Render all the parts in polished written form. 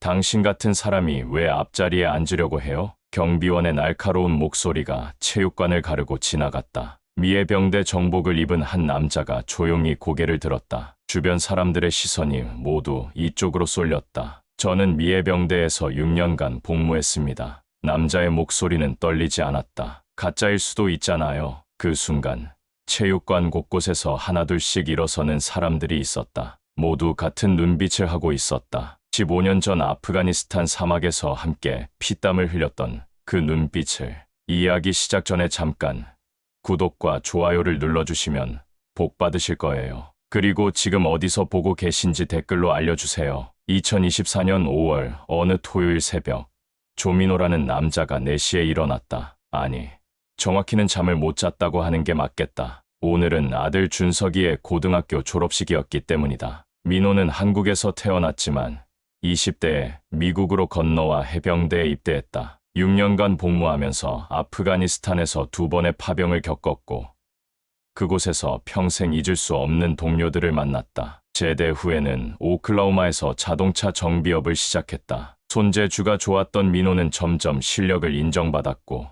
당신 같은 사람이 왜 앞자리에 앉으려고 해요? 경비원의 날카로운 목소리가 체육관을 가르고 지나갔다. 미해병대 정복을 입은 한 남자가 조용히 고개를 들었다. 주변 사람들의 시선이 모두 이쪽으로 쏠렸다. 저는 미해병대에서 6년간 복무했습니다. 남자의 목소리는 떨리지 않았다. 가짜일 수도 있잖아요. 그 순간 체육관 곳곳에서 하나둘씩 일어서는 사람들이 있었다. 모두 같은 눈빛을 하고 있었다. 15년 전 아프가니스탄 사막에서 함께 피땀을 흘렸던 그 눈빛을. 이야기 시작 전에 잠깐 구독과 좋아요를 눌러주시면 복 받으실 거예요. 그리고 지금 어디서 보고 계신지 댓글로 알려주세요. 2024년 5월 어느 토요일 새벽, 조민호라는 남자가 4시에 일어났다. 아니, 정확히는 잠을 못 잤다고 하는 게 맞겠다. 오늘은 아들 준석이의 고등학교 졸업식이었기 때문이다. 민호는 한국에서 태어났지만 20대에 미국으로 건너와 해병대에 입대했다. 6년간 복무하면서 아프가니스탄에서 2번의 파병을 겪었고 그곳에서 평생 잊을 수 없는 동료들을 만났다. 제대 후에는 오클라호마에서 자동차 정비업을 시작했다. 손재주가 좋았던 민호는 점점 실력을 인정받았고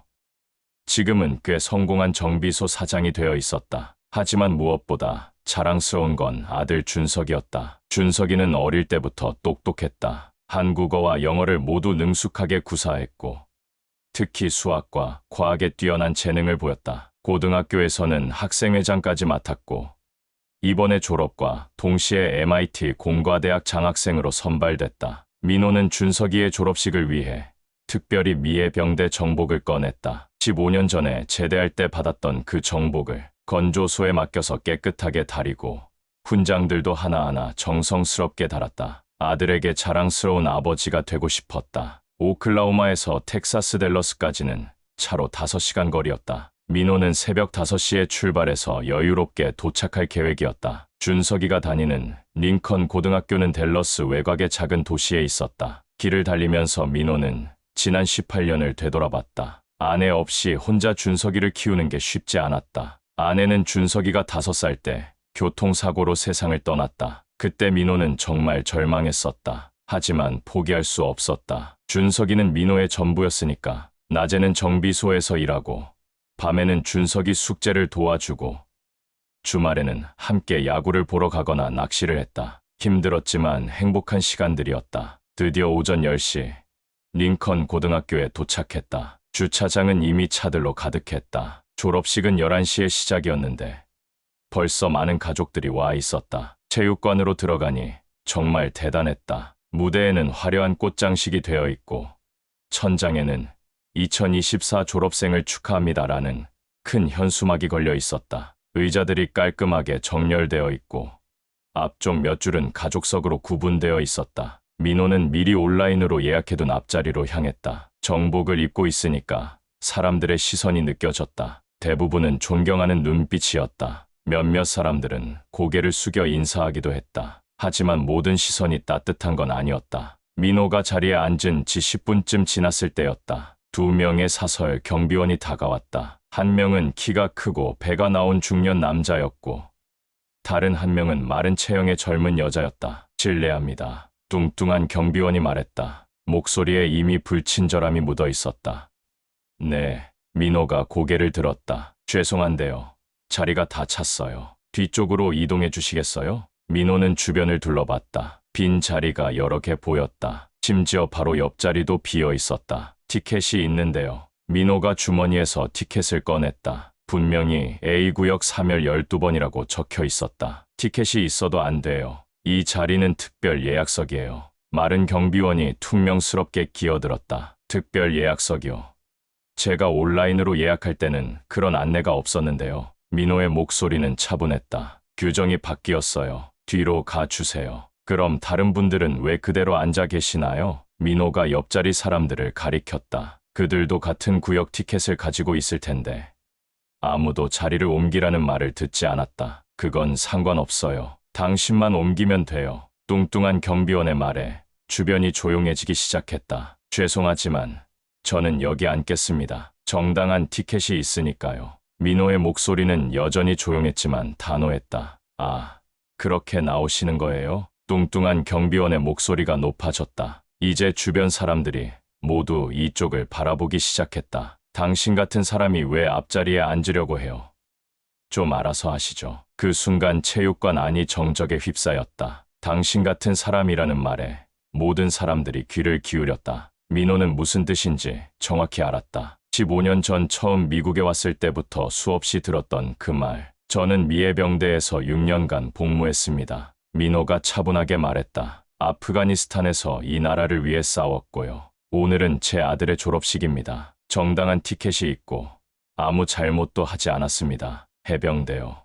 지금은 꽤 성공한 정비소 사장이 되어 있었다. 하지만 무엇보다 자랑스러운 건 아들 준석이었다. 준석이는 어릴 때부터 똑똑했다. 한국어와 영어를 모두 능숙하게 구사했고 특히 수학과 과학에 뛰어난 재능을 보였다. 고등학교에서는 학생회장까지 맡았고 이번에 졸업과 동시에 MIT 공과대학 장학생으로 선발됐다. 민호는 준석이의 졸업식을 위해 특별히 미해병대 정복을 꺼냈다. 15년 전에 제대할 때 받았던 그 정복을 건조소에 맡겨서 깨끗하게 다리고 훈장들도 하나하나 정성스럽게 달았다. 아들에게 자랑스러운 아버지가 되고 싶었다. 오클라호마에서 텍사스 댈러스까지는 차로 5시간 거리였다. 민호는 새벽 5시에 출발해서 여유롭게 도착할 계획이었다. 준석이가 다니는 링컨 고등학교는 댈러스 외곽의 작은 도시에 있었다. 길을 달리면서 민호는 지난 18년을 되돌아봤다. 아내 없이 혼자 준석이를 키우는 게 쉽지 않았다. 아내는 준석이가 5살 때 교통사고로 세상을 떠났다. 그때 민호는 정말 절망했었다. 하지만 포기할 수 없었다. 준석이는 민호의 전부였으니까. 낮에는 정비소에서 일하고 밤에는 준석이 숙제를 도와주고 주말에는 함께 야구를 보러 가거나 낚시를 했다. 힘들었지만 행복한 시간들이었다. 드디어 오전 10시 링컨 고등학교에 도착했다. 주차장은 이미 차들로 가득했다. 졸업식은 11시에 시작이었는데 벌써 많은 가족들이 와 있었다. 체육관으로 들어가니 정말 대단했다. 무대에는 화려한 꽃장식이 되어 있고 천장에는 2024 졸업생을 축하합니다라는 큰 현수막이 걸려 있었다. 의자들이 깔끔하게 정렬되어 있고 앞쪽 몇 줄은 가족석으로 구분되어 있었다. 민호는 미리 온라인으로 예약해둔 앞자리로 향했다. 정복을 입고 있으니까 사람들의 시선이 느껴졌다. 대부분은 존경하는 눈빛이었다. 몇몇 사람들은 고개를 숙여 인사하기도 했다. 하지만 모든 시선이 따뜻한 건 아니었다. 민호가 자리에 앉은 지 10분쯤 지났을 때였다. 2명의 사설 경비원이 다가왔다. 한 명은 키가 크고 배가 나온 중년 남자였고 다른 한 명은 마른 체형의 젊은 여자였다. 실례합니다. 뚱뚱한 경비원이 말했다. 목소리에 이미 불친절함이 묻어 있었다. 네, 민호가 고개를 들었다. 죄송한데요. 자리가 다 찼어요. 뒤쪽으로 이동해 주시겠어요? 민호는 주변을 둘러봤다. 빈 자리가 여러 개 보였다. 심지어 바로 옆자리도 비어 있었다. 티켓이 있는데요. 민호가 주머니에서 티켓을 꺼냈다. 분명히 A구역 3열 12번이라고 적혀 있었다. 티켓이 있어도 안 돼요. 이 자리는 특별 예약석이에요. 마른 경비원이 퉁명스럽게 기어들었다. 특별 예약석이요. 제가 온라인으로 예약할 때는 그런 안내가 없었는데요. 민호의 목소리는 차분했다. 규정이 바뀌었어요. 뒤로 가주세요. 그럼 다른 분들은 왜 그대로 앉아 계시나요? 민호가 옆자리 사람들을 가리켰다. 그들도 같은 구역 티켓을 가지고 있을 텐데. 아무도 자리를 옮기라는 말을 듣지 않았다. 그건 상관없어요. 당신만 옮기면 돼요. 뚱뚱한 경비원의 말에 주변이 조용해지기 시작했다. 죄송하지만 저는 여기 앉겠습니다. 정당한 티켓이 있으니까요. 민호의 목소리는 여전히 조용했지만 단호했다. 아, 그렇게 나오시는 거예요? 뚱뚱한 경비원의 목소리가 높아졌다. 이제 주변 사람들이 모두 이쪽을 바라보기 시작했다. 당신 같은 사람이 왜 앞자리에 앉으려고 해요? 좀 알아서 하시죠. 그 순간 체육관 안이 정적에 휩싸였다. 당신 같은 사람이라는 말에 모든 사람들이 귀를 기울였다. 민호는 무슨 뜻인지 정확히 알았다. 15년 전 처음 미국에 왔을 때부터 수없이 들었던 그 말. 저는 미해병대에서 6년간 복무했습니다. 민호가 차분하게 말했다. 아프가니스탄에서 이 나라를 위해 싸웠고요. 오늘은 제 아들의 졸업식입니다. 정당한 티켓이 있고 아무 잘못도 하지 않았습니다. 해병대요.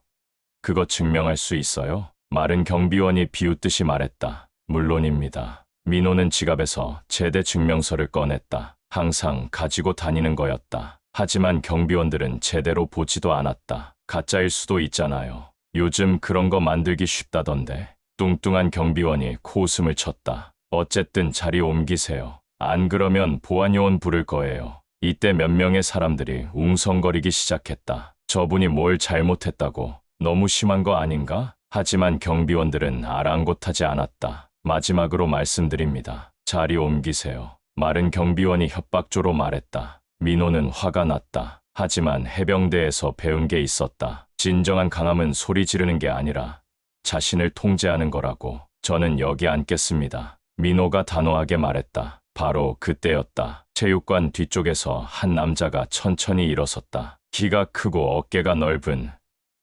그거 증명할 수 있어요? 마른 경비원이 비웃듯이 말했다. 물론입니다. 민호는 지갑에서 제대 증명서를 꺼냈다. 항상 가지고 다니는 거였다. 하지만 경비원들은 제대로 보지도 않았다. 가짜일 수도 있잖아요. 요즘 그런 거 만들기 쉽다던데. 뚱뚱한 경비원이 코웃음을 쳤다. 어쨌든 자리 옮기세요. 안 그러면 보안요원 부를 거예요. 이때 몇 명의 사람들이 웅성거리기 시작했다. 저분이 뭘 잘못했다고? 너무 심한 거 아닌가? 하지만 경비원들은 아랑곳하지 않았다. 마지막으로 말씀드립니다. 자리 옮기세요. 마른 경비원이 협박조로 말했다. 민호는 화가 났다. 하지만 해병대에서 배운 게 있었다. 진정한 강함은 소리 지르는 게 아니라 자신을 통제하는 거라고. 저는 여기 앉겠습니다. 민호가 단호하게 말했다. 바로 그때였다. 체육관 뒤쪽에서 한 남자가 천천히 일어섰다. 키가 크고 어깨가 넓은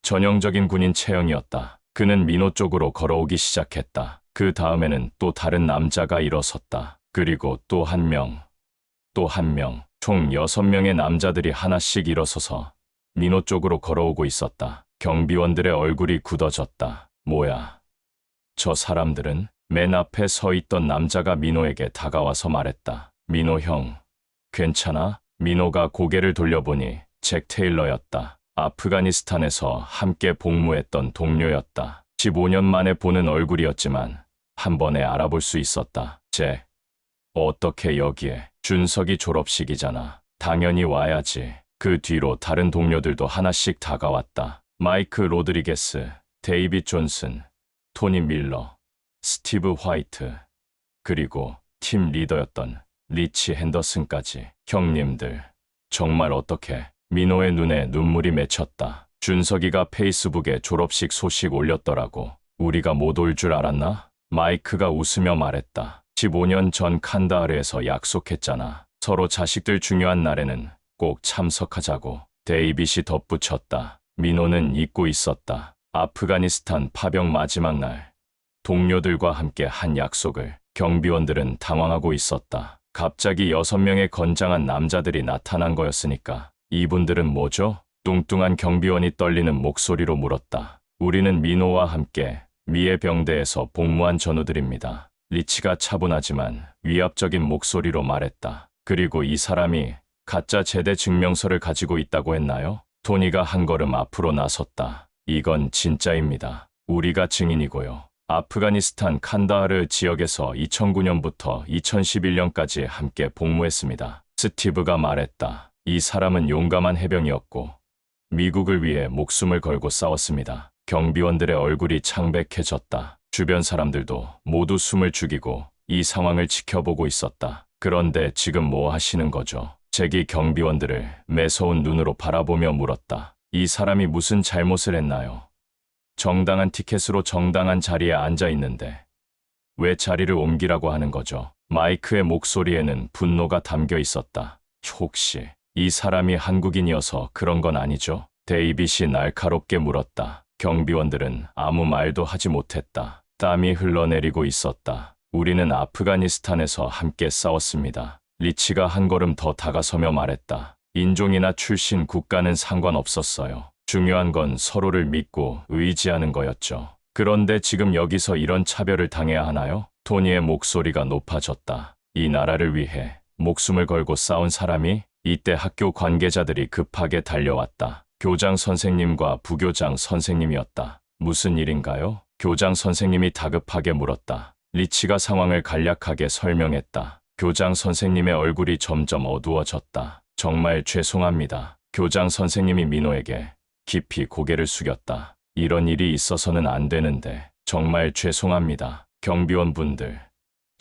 전형적인 군인 체형이었다. 그는 민호 쪽으로 걸어오기 시작했다. 그 다음에는 또 다른 남자가 일어섰다. 그리고 또 한 명, 또 한 명, 총 6명의 남자들이 하나씩 일어서서 민호 쪽으로 걸어오고 있었다. 경비원들의 얼굴이 굳어졌다. 뭐야? 저 사람들은? 맨 앞에 서 있던 남자가 민호에게 다가와서 말했다. 민호 형, 괜찮아? 민호가 고개를 돌려보니 잭 테일러였다. 아프가니스탄에서 함께 복무했던 동료였다. 15년 만에 보는 얼굴이었지만 한 번에 알아볼 수 있었다. 잭, 어떻게 여기에? 준석이 졸업식이잖아. 당연히 와야지. 그 뒤로 다른 동료들도 하나씩 다가왔다. 마이크 로드리게스, 데이빗 존슨, 토니 밀러, 스티브 화이트, 그리고 팀 리더였던 리치 핸더슨까지. 형님들, 정말 어떻게? 민호의 눈에 눈물이 맺혔다. 준석이가 페이스북에 졸업식 소식 올렸더라고. 우리가 못 올 줄 알았나? 마이크가 웃으며 말했다. 15년 전 칸다하르에서 약속했잖아. 서로 자식들 중요한 날에는 꼭 참석하자고. 데이빗이 덧붙였다. 민호는 잊고 있었다. 아프가니스탄 파병 마지막 날, 동료들과 함께 한 약속을. 경비원들은 당황하고 있었다. 갑자기 6명의 건장한 남자들이 나타난 거였으니까. 이분들은 뭐죠? 뚱뚱한 경비원이 떨리는 목소리로 물었다. 우리는 민호와 함께 미해병대에서 복무한 전우들입니다. 리치가 차분하지만 위압적인 목소리로 말했다. 그리고 이 사람이 가짜 제대 증명서를 가지고 있다고 했나요? 토니가 한 걸음 앞으로 나섰다. 이건 진짜입니다. 우리가 증인이고요. 아프가니스탄 칸다하르 지역에서 2009년부터 2011년까지 함께 복무했습니다. 스티브가 말했다. 이 사람은 용감한 해병이었고 미국을 위해 목숨을 걸고 싸웠습니다. 경비원들의 얼굴이 창백해졌다. 주변 사람들도 모두 숨을 죽이고 이 상황을 지켜보고 있었다. 그런데 지금 뭐 하시는 거죠? 잭이 경비원들을 매서운 눈으로 바라보며 물었다. 이 사람이 무슨 잘못을 했나요? 정당한 티켓으로 정당한 자리에 앉아 있는데 왜 자리를 옮기라고 하는 거죠? 마이크의 목소리에는 분노가 담겨 있었다. 혹시 이 사람이 한국인이어서 그런 건 아니죠? 데이빗이 날카롭게 물었다. 경비원들은 아무 말도 하지 못했다. 땀이 흘러내리고 있었다. 우리는 아프가니스탄에서 함께 싸웠습니다. 리치가 한 걸음 더 다가서며 말했다. 인종이나 출신, 국가는 상관없었어요. 중요한 건 서로를 믿고 의지하는 거였죠. 그런데 지금 여기서 이런 차별을 당해야 하나요? 토니의 목소리가 높아졌다. 이 나라를 위해 목숨을 걸고 싸운 사람이? 이때 학교 관계자들이 급하게 달려왔다. 교장 선생님과 부교장 선생님이었다. 무슨 일인가요? 교장 선생님이 다급하게 물었다. 리치가 상황을 간략하게 설명했다. 교장 선생님의 얼굴이 점점 어두워졌다. 정말 죄송합니다. 교장 선생님이 민호에게 깊이 고개를 숙였다. 이런 일이 있어서는 안 되는데 정말 죄송합니다. 경비원분들,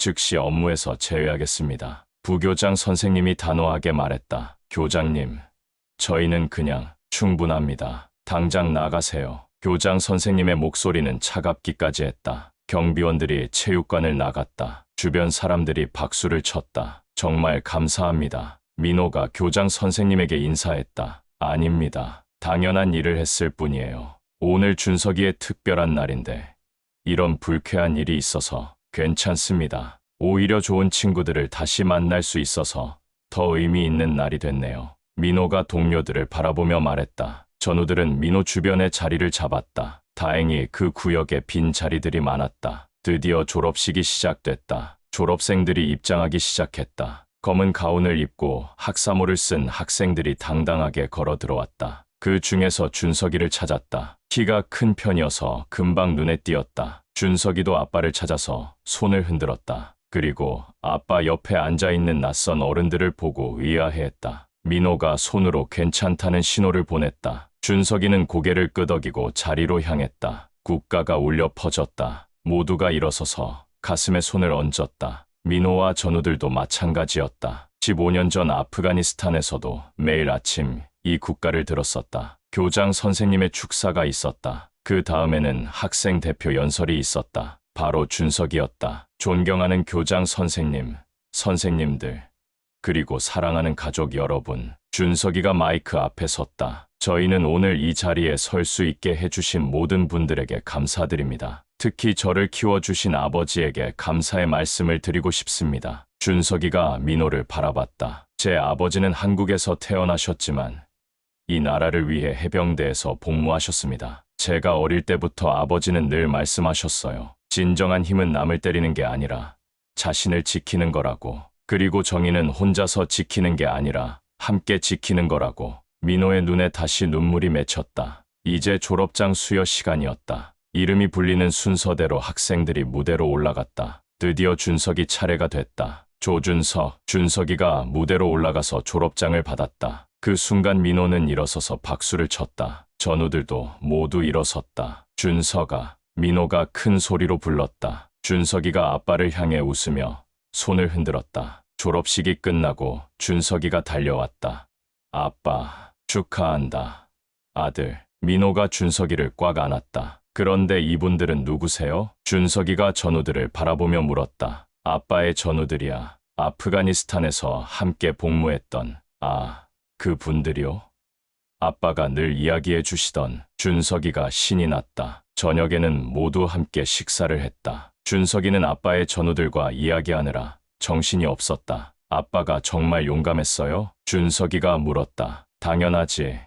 즉시 업무에서 제외하겠습니다. 부교장 선생님이 단호하게 말했다. 교장님, 저희는 그냥 충분합니다. 당장 나가세요. 교장 선생님의 목소리는 차갑기까지 했다. 경비원들이 체육관을 나갔다. 주변 사람들이 박수를 쳤다. 정말 감사합니다. 민호가 교장 선생님에게 인사했다. 아닙니다. 당연한 일을 했을 뿐이에요. 오늘 준석이의 특별한 날인데 이런 불쾌한 일이 있어서 괜찮습니다. 오히려 좋은 친구들을 다시 만날 수 있어서 더 의미 있는 날이 됐네요. 민호가 동료들을 바라보며 말했다. 전우들은 민호 주변에 자리를 잡았다. 다행히 그 구역에 빈 자리들이 많았다. 드디어 졸업식이 시작됐다. 졸업생들이 입장하기 시작했다. 검은 가운을 입고 학사모를 쓴 학생들이 당당하게 걸어 들어왔다. 그 중에서 준석이를 찾았다. 키가 큰 편이어서 금방 눈에 띄었다. 준석이도 아빠를 찾아서 손을 흔들었다. 그리고 아빠 옆에 앉아있는 낯선 어른들을 보고 의아해했다. 민호가 손으로 괜찮다는 신호를 보냈다. 준석이는 고개를 끄덕이고 자리로 향했다. 국가가 울려 퍼졌다. 모두가 일어서서 가슴에 손을 얹었다. 민호와 전우들도 마찬가지였다. 15년 전 아프가니스탄에서도 매일 아침 이 국가를 들었었다. 교장 선생님의 축사가 있었다. 그 다음에는 학생 대표 연설이 있었다. 바로 준석이었다. 존경하는 교장 선생님, 선생님들, 그리고 사랑하는 가족 여러분. 준석이가 마이크 앞에 섰다. 저희는 오늘 이 자리에 설 수 있게 해주신 모든 분들에게 감사드립니다. 특히 저를 키워주신 아버지에게 감사의 말씀을 드리고 싶습니다. 준석이가 민호를 바라봤다. 제 아버지는 한국에서 태어나셨지만 이 나라를 위해 해병대에서 복무하셨습니다. 제가 어릴 때부터 아버지는 늘 말씀하셨어요. 진정한 힘은 남을 때리는 게 아니라 자신을 지키는 거라고. 그리고 정의는 혼자서 지키는 게 아니라 함께 지키는 거라고. 민호의 눈에 다시 눈물이 맺혔다. 이제 졸업장 수여 시간이었다. 이름이 불리는 순서대로 학생들이 무대로 올라갔다. 드디어 준석이 차례가 됐다. 조준석, 준석이가 무대로 올라가서 졸업장을 받았다. 그 순간 민호는 일어서서 박수를 쳤다. 전우들도 모두 일어섰다. 준석아, 민호가 큰 소리로 불렀다. 준석이가 아빠를 향해 웃으며 손을 흔들었다. 졸업식이 끝나고 준석이가 달려왔다. 아빠, 축하한다. 아들. 민호가 준석이를 꽉 안았다. 그런데 이분들은 누구세요? 준석이가 전우들을 바라보며 물었다. 아빠의 전우들이야. 아프가니스탄에서 함께 복무했던, 그 분들이요? 아빠가 늘 이야기해 주시던. 준석이가 신이 났다. 저녁에는 모두 함께 식사를 했다. 준석이는 아빠의 전우들과 이야기하느라 정신이 없었다. 아빠가 정말 용감했어요? 준석이가 물었다. 당연하지.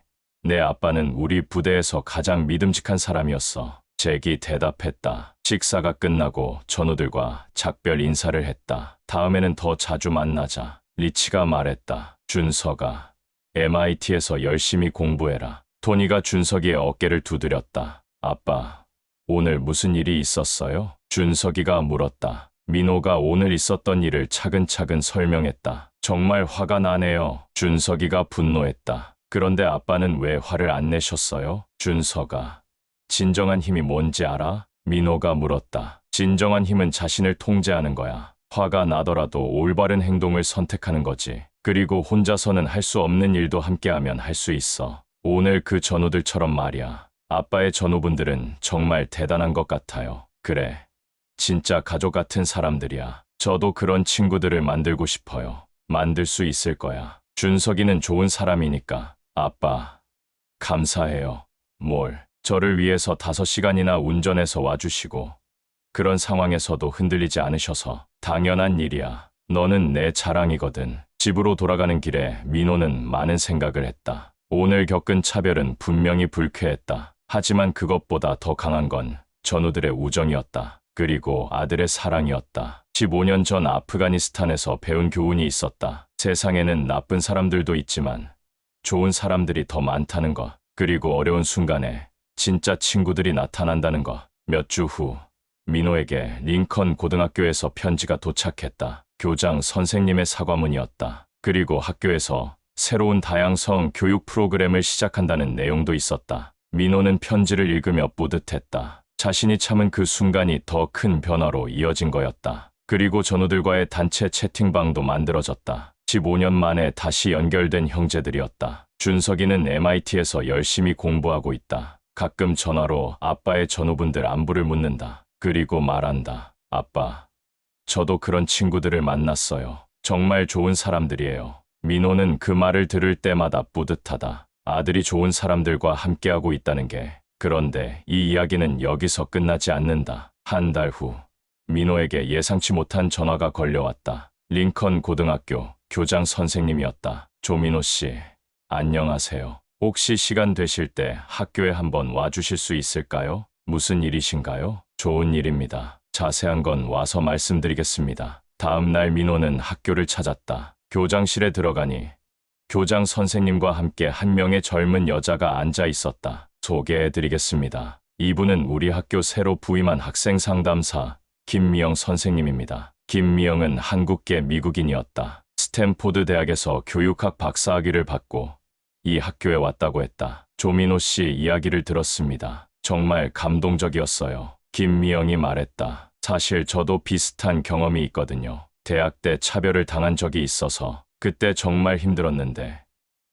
내 아빠는 우리 부대에서 가장 믿음직한 사람이었어. 잭이 대답했다. 식사가 끝나고 전우들과 작별 인사를 했다. 다음에는 더 자주 만나자. 리치가 말했다. 준석아, MIT에서 열심히 공부해라. 토니가 준석이의 어깨를 두드렸다. 아빠, 오늘 무슨 일이 있었어요? 준석이가 물었다. 민호가 오늘 있었던 일을 차근차근 설명했다. 정말 화가 나네요. 준석이가 분노했다. 그런데 아빠는 왜 화를 안 내셨어요? 준석아, 진정한 힘이 뭔지 알아? 민호가 물었다. 진정한 힘은 자신을 통제하는 거야. 화가 나더라도 올바른 행동을 선택하는 거지. 그리고 혼자서는 할 수 없는 일도 함께하면 할 수 있어. 오늘 그 전우들처럼 말이야. 아빠의 전우분들은 정말 대단한 것 같아요. 그래, 진짜 가족 같은 사람들이야. 저도 그런 친구들을 만들고 싶어요. 만들 수 있을 거야. 준석이는 좋은 사람이니까. 아빠, 감사해요. 뭘, 저를 위해서 5시간이나 운전해서 와주시고 그런 상황에서도 흔들리지 않으셔서. 당연한 일이야. 너는 내 자랑이거든. 집으로 돌아가는 길에 민호는 많은 생각을 했다. 오늘 겪은 차별은 분명히 불쾌했다. 하지만 그것보다 더 강한 건 전우들의 우정이었다. 그리고 아들의 사랑이었다. 15년 전 아프가니스탄에서 배운 교훈이 있었다. 세상에는 나쁜 사람들도 있지만 좋은 사람들이 더 많다는 것. 그리고 어려운 순간에 진짜 친구들이 나타난다는 것. 몇 주 후 민호에게 링컨 고등학교에서 편지가 도착했다. 교장 선생님의 사과문이었다. 그리고 학교에서 새로운 다양성 교육 프로그램을 시작한다는 내용도 있었다. 민호는 편지를 읽으며 뿌듯했다. 자신이 참은 그 순간이 더 큰 변화로 이어진 거였다. 그리고 전우들과의 단체 채팅방도 만들어졌다. 15년 만에 다시 연결된 형제들이었다. 준석이는 MIT에서 열심히 공부하고 있다. 가끔 전화로 아빠의 전우분들 안부를 묻는다. 그리고 말한다. 아빠, 저도 그런 친구들을 만났어요. 정말 좋은 사람들이에요. 민호는 그 말을 들을 때마다 뿌듯하다. 아들이 좋은 사람들과 함께하고 있다는 게. 그런데 이 이야기는 여기서 끝나지 않는다. 한 달 후, 민호에게 예상치 못한 전화가 걸려왔다. 링컨 고등학교 교장 선생님이었다. 조민호 씨, 안녕하세요. 혹시 시간 되실 때 학교에 한번 와주실 수 있을까요? 무슨 일이신가요? 좋은 일입니다. 자세한 건 와서 말씀드리겠습니다. 다음 날 민호는 학교를 찾았다. 교장실에 들어가니 교장 선생님과 함께 한 명의 젊은 여자가 앉아 있었다. 소개해드리겠습니다. 이분은 우리 학교 새로 부임한 학생 상담사 김미영 선생님입니다. 김미영은 한국계 미국인이었다. 스탠포드 대학에서 교육학 박사학위를 받고 이 학교에 왔다고 했다. 조민호 씨 이야기를 들었습니다. 정말 감동적이었어요. 김미영이 말했다. 사실 저도 비슷한 경험이 있거든요. 대학 때 차별을 당한 적이 있어서 그때 정말 힘들었는데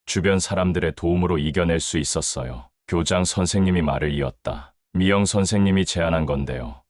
주변 사람들의 도움으로 이겨낼 수 있었어요. 교장 선생님이 말을 이었다. 미영 선생님이 제안한 건데요.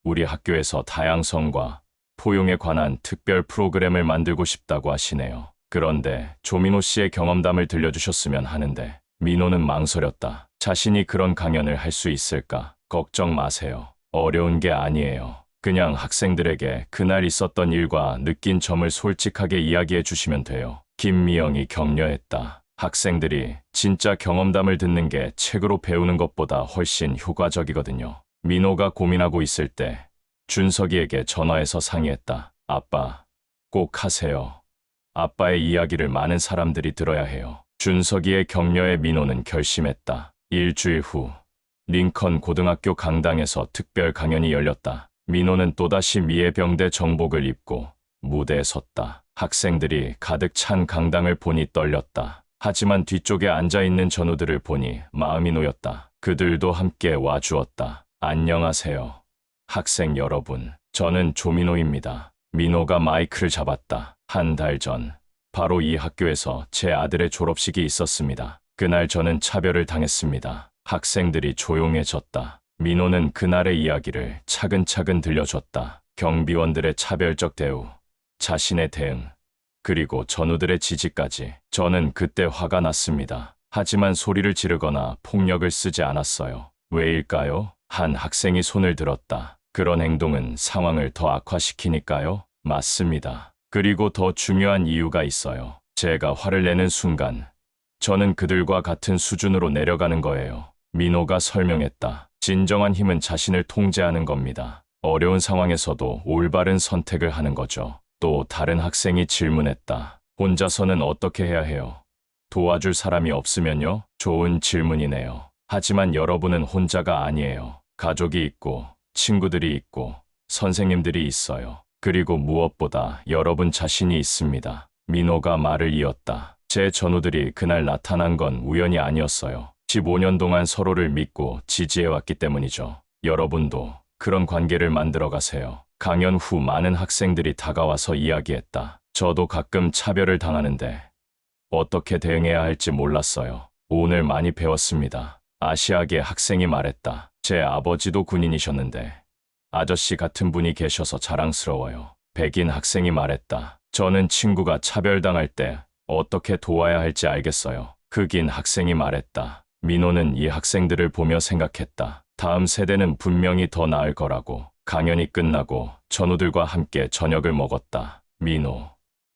우리 학교에서 다양성과 포용에 관한 특별 프로그램을 만들고 싶다고 하시네요. 그런데 조민호 씨의 경험담을 들려주셨으면 하는데 민호는 망설였다. 자신이 그런 강연을 할 수 있을까? 걱정 마세요. 어려운 게 아니에요. 그냥 학생들에게 그날 있었던 일과 느낀 점을 솔직하게 이야기해 주시면 돼요. 김미영이 격려했다. 학생들이 진짜 경험담을 듣는 게 책으로 배우는 것보다 훨씬 효과적이거든요. 민호가 고민하고 있을 때 준석이에게 전화해서 상의했다. 아빠, 꼭 하세요. 아빠의 이야기를 많은 사람들이 들어야 해요. 준석이의 격려에 민호는 결심했다. 일주일 후 링컨 고등학교 강당에서 특별 강연이 열렸다. 민호는 또다시 미해병대 정복을 입고 무대에 섰다. 학생들이 가득 찬 강당을 보니 떨렸다. 하지만 뒤쪽에 앉아있는 전우들을 보니 마음이 놓였다. 그들도 함께 와주었다. 안녕하세요. 학생 여러분, 저는 조민호입니다. 민호가 마이크를 잡았다. 한 달 전, 바로 이 학교에서 제 아들의 졸업식이 있었습니다. 그날 저는 차별을 당했습니다. 학생들이 조용해졌다. 민호는 그날의 이야기를 차근차근 들려줬다. 경비원들의 차별적 대우, 자신의 대응, 그리고 전우들의 지지까지. 저는 그때 화가 났습니다. 하지만 소리를 지르거나 폭력을 쓰지 않았어요. 왜일까요? 한 학생이 손을 들었다. 그런 행동은 상황을 더 악화시키니까요? 맞습니다. 그리고 더 중요한 이유가 있어요. 제가 화를 내는 순간, 저는 그들과 같은 수준으로 내려가는 거예요. 민호가 설명했다. 진정한 힘은 자신을 통제하는 겁니다. 어려운 상황에서도 올바른 선택을 하는 거죠. 또 다른 학생이 질문했다. 혼자서는 어떻게 해야 해요? 도와줄 사람이 없으면요? 좋은 질문이네요. 하지만 여러분은 혼자가 아니에요. 가족이 있고, 친구들이 있고, 선생님들이 있어요. 그리고 무엇보다 여러분 자신이 있습니다. 민호가 말을 이었다. 제 전우들이 그날 나타난 건 우연이 아니었어요. 15년 동안 서로를 믿고 지지해왔기 때문이죠. 여러분도 그런 관계를 만들어 가세요. 강연 후 많은 학생들이 다가와서 이야기했다. 저도 가끔 차별을 당하는데 어떻게 대응해야 할지 몰랐어요. 오늘 많이 배웠습니다. 아시아계 학생이 말했다. 제 아버지도 군인이셨는데 아저씨 같은 분이 계셔서 자랑스러워요. 백인 학생이 말했다. 저는 친구가 차별당할 때 어떻게 도와야 할지 알겠어요. 흑인 학생이 말했다. 민호는 이 학생들을 보며 생각했다. 다음 세대는 분명히 더 나을 거라고. 강연이 끝나고 전우들과 함께 저녁을 먹었다. 민호,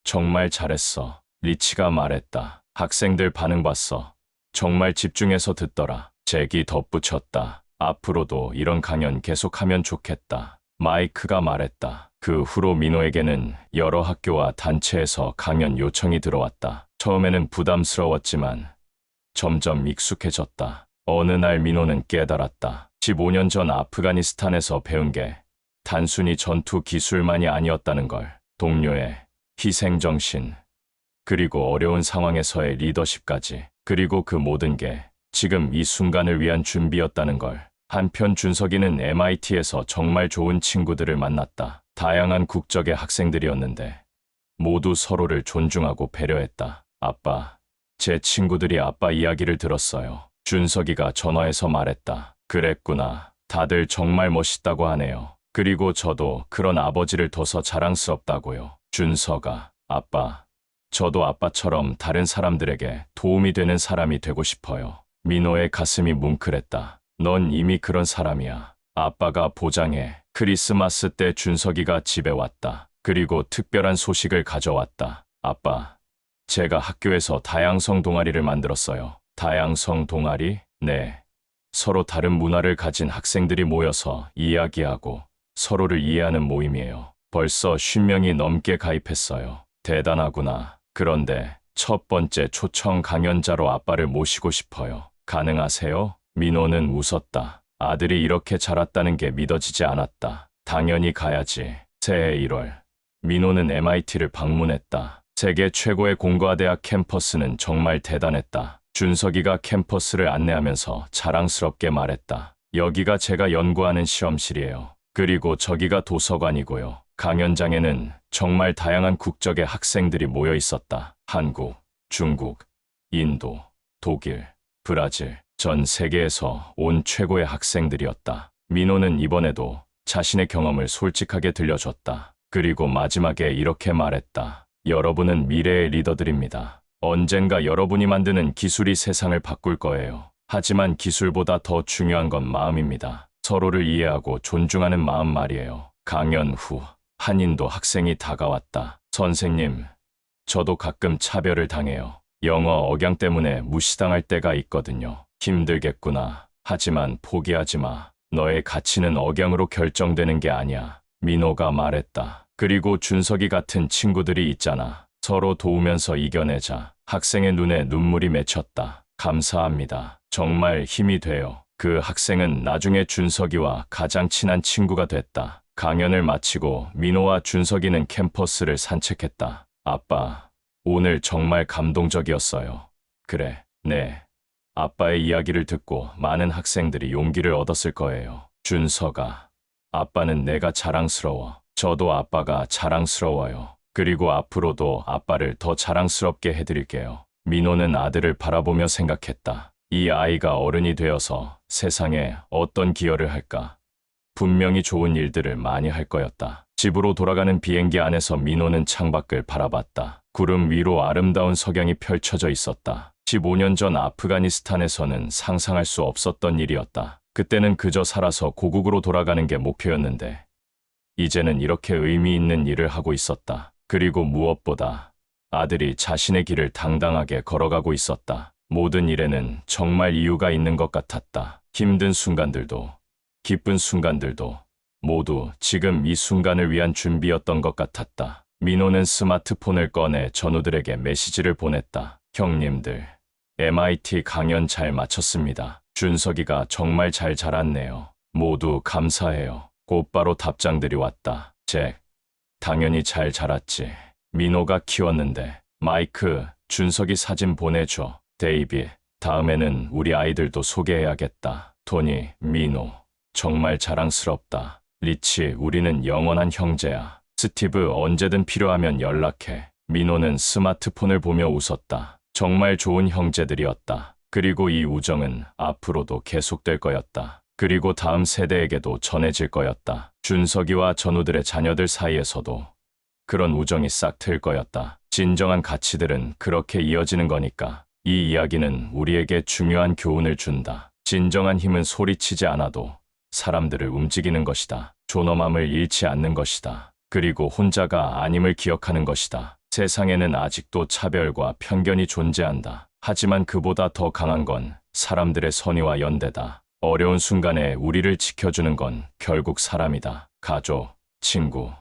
정말 잘했어. 리치가 말했다. 학생들 반응 봤어. 정말 집중해서 듣더라. 잭이 덧붙였다. 앞으로도 이런 강연 계속하면 좋겠다. 마이크가 말했다. 그 후로 민호에게는 여러 학교와 단체에서 강연 요청이 들어왔다. 처음에는 부담스러웠지만 점점 익숙해졌다. 어느 날 민호는 깨달았다. 15년 전 아프가니스탄에서 배운 게 단순히 전투 기술만이 아니었다는 걸. 동료의 희생정신, 그리고 어려운 상황에서의 리더십까지. 그리고 그 모든 게 지금 이 순간을 위한 준비였다는 걸. 한편 준석이는 MIT에서 정말 좋은 친구들을 만났다. 다양한 국적의 학생들이었는데 모두 서로를 존중하고 배려했다. 아빠, 제 친구들이 아빠 이야기를 들었어요. 준석이가 전화해서 말했다. 그랬구나. 다들 정말 멋있다고 하네요. 그리고 저도 그런 아버지를 둬서 자랑스럽다고요. 준석아, 아빠, 저도 아빠처럼 다른 사람들에게 도움이 되는 사람이 되고 싶어요. 민호의 가슴이 뭉클했다. 넌 이미 그런 사람이야. 아빠가 보장해. 크리스마스 때 준석이가 집에 왔다. 그리고 특별한 소식을 가져왔다. 아빠, 제가 학교에서 다양성 동아리를 만들었어요. 다양성 동아리? 네. 서로 다른 문화를 가진 학생들이 모여서 이야기하고 서로를 이해하는 모임이에요. 벌써 50명이 넘게 가입했어요. 대단하구나. 그런데 첫 번째 초청 강연자로 아빠를 모시고 싶어요. 가능하세요? 민호는 웃었다. 아들이 이렇게 자랐다는 게 믿어지지 않았다. 당연히 가야지. 새해 1월. 민호는 MIT를 방문했다. 세계 최고의 공과대학 캠퍼스는 정말 대단했다. 준석이가 캠퍼스를 안내하면서 자랑스럽게 말했다. 여기가 제가 연구하는 실험실이에요. 그리고 저기가 도서관이고요. 강연장에는 정말 다양한 국적의 학생들이 모여 있었다. 한국, 중국, 인도, 독일, 브라질, 전 세계에서 온 최고의 학생들이었다. 민호는 이번에도 자신의 경험을 솔직하게 들려줬다. 그리고 마지막에 이렇게 말했다. 여러분은 미래의 리더들입니다. 언젠가 여러분이 만드는 기술이 세상을 바꿀 거예요. 하지만 기술보다 더 중요한 건 마음입니다. 서로를 이해하고 존중하는 마음 말이에요. 강연 후 한 인도 학생이 다가왔다. 선생님, 저도 가끔 차별을 당해요. 영어 억양 때문에 무시당할 때가 있거든요. 힘들겠구나. 하지만 포기하지 마. 너의 가치는 억양으로 결정되는 게 아니야. 민호가 말했다. 그리고 준석이 같은 친구들이 있잖아. 서로 도우면서 이겨내자. 학생의 눈에 눈물이 맺혔다. 감사합니다. 정말 힘이 돼요. 그 학생은 나중에 준석이와 가장 친한 친구가 됐다. 강연을 마치고 민호와 준석이는 캠퍼스를 산책했다. 아빠, 오늘 정말 감동적이었어요. 그래, 네. 아빠의 이야기를 듣고 많은 학생들이 용기를 얻었을 거예요. 준석아, 아빠는 내가 자랑스러워. 저도 아빠가 자랑스러워요. 그리고 앞으로도 아빠를 더 자랑스럽게 해드릴게요. 민호는 아들을 바라보며 생각했다. 이 아이가 어른이 되어서 세상에 어떤 기여를 할까? 분명히 좋은 일들을 많이 할 거였다. 집으로 돌아가는 비행기 안에서 민호는 창밖을 바라봤다. 구름 위로 아름다운 석양이 펼쳐져 있었다. 15년 전 아프가니스탄에서는 상상할 수 없었던 일이었다. 그때는 그저 살아서 고국으로 돌아가는 게 목표였는데 이제는 이렇게 의미 있는 일을 하고 있었다. 그리고 무엇보다 아들이 자신의 길을 당당하게 걸어가고 있었다. 모든 일에는 정말 이유가 있는 것 같았다. 힘든 순간들도 기쁜 순간들도 모두 지금 이 순간을 위한 준비였던 것 같았다. 민호는 스마트폰을 꺼내 전우들에게 메시지를 보냈다. 형님들, MIT 강연 잘 마쳤습니다. 준석이가 정말 잘 자랐네요. 모두 감사해요. 곧바로 답장들이 왔다. 잭, 당연히 잘 자랐지. 민호가 키웠는데. 마이크, 준석이 사진 보내줘. 데이빗, 다음에는 우리 아이들도 소개해야겠다. 토니, 민호, 정말 자랑스럽다. 리치, 우리는 영원한 형제야. 스티브, 언제든 필요하면 연락해. 민호는 스마트폰을 보며 웃었다. 정말 좋은 형제들이었다. 그리고 이 우정은 앞으로도 계속될 거였다. 그리고 다음 세대에게도 전해질 거였다. 준석이와 전우들의 자녀들 사이에서도 그런 우정이 싹 틀 거였다. 진정한 가치들은 그렇게 이어지는 거니까. 이 이야기는 우리에게 중요한 교훈을 준다. 진정한 힘은 소리치지 않아도 사람들을 움직이는 것이다. 존엄함을 잃지 않는 것이다. 그리고 혼자가 아님을 기억하는 것이다. 세상에는 아직도 차별과 편견이 존재한다. 하지만 그보다 더 강한 건 사람들의 선의와 연대다. 어려운 순간에 우리를 지켜주는 건 결국 사람이다. 가족, 친구,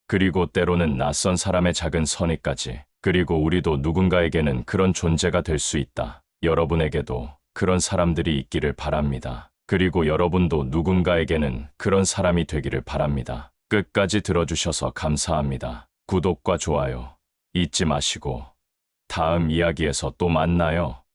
그리고 때로는 낯선 사람의 작은 선의까지. 그리고 우리도 누군가에게는 그런 존재가 될 수 있다. 여러분에게도 그런 사람들이 있기를 바랍니다. 그리고 여러분도 누군가에게는 그런 사람이 되기를 바랍니다. 끝까지 들어주셔서 감사합니다. 구독과 좋아요 잊지 마시고 다음 이야기에서 또 만나요.